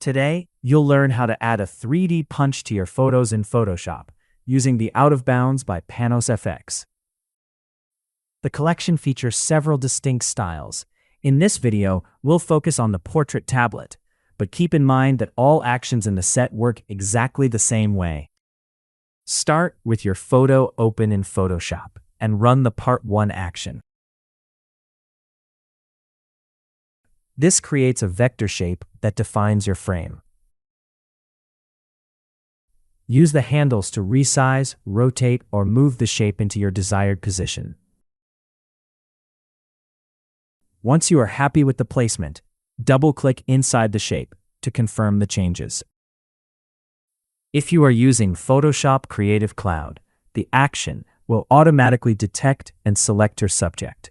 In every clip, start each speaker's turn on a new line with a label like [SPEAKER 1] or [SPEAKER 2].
[SPEAKER 1] Today, you'll learn how to add a 3D punch to your photos in Photoshop using the Out of Bounds by PanosFX. The collection features several distinct styles. In this video, we'll focus on the portrait tablet, but keep in mind that all actions in the set work exactly the same way. Start with your photo open in Photoshop and run the Part 1 action. This creates a vector shape that defines your frame. Use the handles to resize, rotate, or move the shape into your desired position. Once you are happy with the placement, double-click inside the shape to confirm the changes. If you are using Photoshop Creative Cloud, the action will automatically detect and select your subject.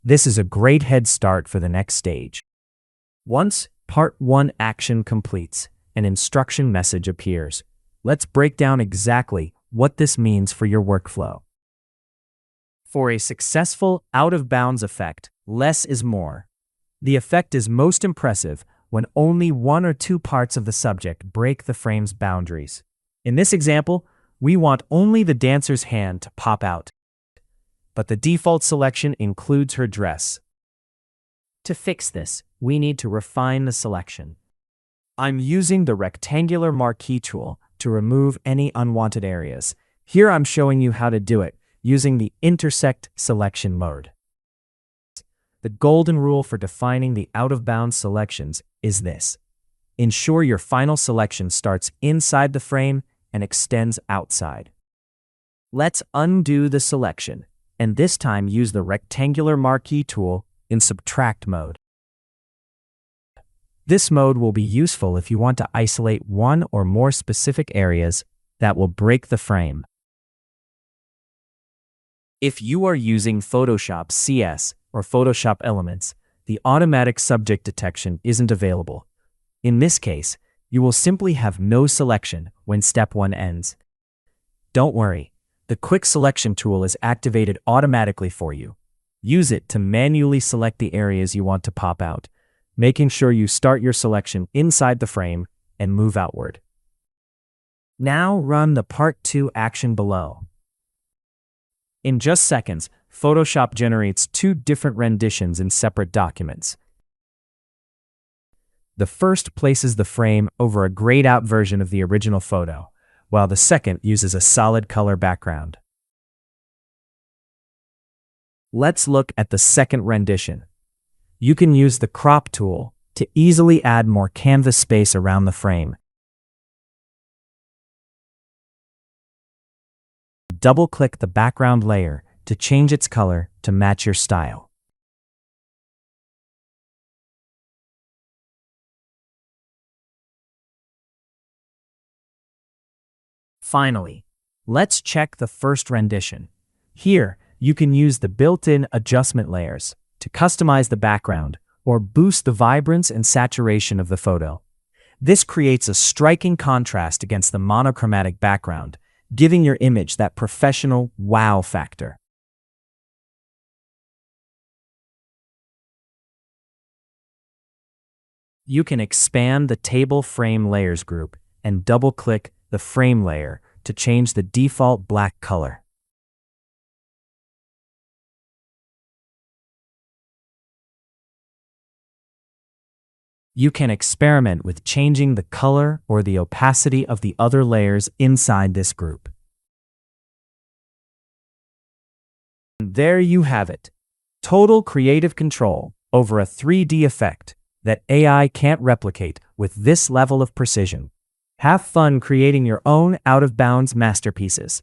[SPEAKER 1] This is a great head start for the next stage. Once Part 1 action completes, an instruction message appears. Let's break down exactly what this means for your workflow. For a successful out-of-bounds effect, less is more. The effect is most impressive when only one or two parts of the subject break the frame's boundaries. In this example, we want only the dancer's hand to pop out, but the default selection includes her dress. To fix this, we need to refine the selection. I'm using the rectangular marquee tool to remove any unwanted areas. Here I'm showing you how to do it using the intersect selection mode. The golden rule for defining the out-of-bounds selections is this: ensure your final selection starts inside the frame and extends outside. Let's undo the selection, and this time use the rectangular marquee tool in subtract mode. This mode will be useful if you want to isolate one or more specific areas that will break the frame. If you are using Photoshop CS or Photoshop Elements, the automatic subject detection isn't available. In this case, you will simply have no selection when step 1 ends. Don't worry, the quick selection tool is activated automatically for you. Use it to manually select the areas you want to pop out, making sure you start your selection inside the frame and move outward. Now run the Part 2 action below. In just seconds, Photoshop generates two different renditions in separate documents. The first places the frame over a grayed out version of the original photo, while the second uses a solid color background. Let's look at the second rendition. You can use the crop tool to easily add more canvas space around the frame. Double-click the background layer to change its color to match your style. Finally, let's check the first rendition. Here, you can use the built-in adjustment layers to customize the background or boost the vibrance and saturation of the photo. This creates a striking contrast against the monochromatic background, giving your image that professional wow factor. You can expand the Table Frame Layers group and double-click the frame layer to change the default black color. You can experiment with changing the color or the opacity of the other layers inside this group. And there you have it. Total creative control over a 3D effect that AI can't replicate with this level of precision. Have fun creating your own out-of-bounds masterpieces.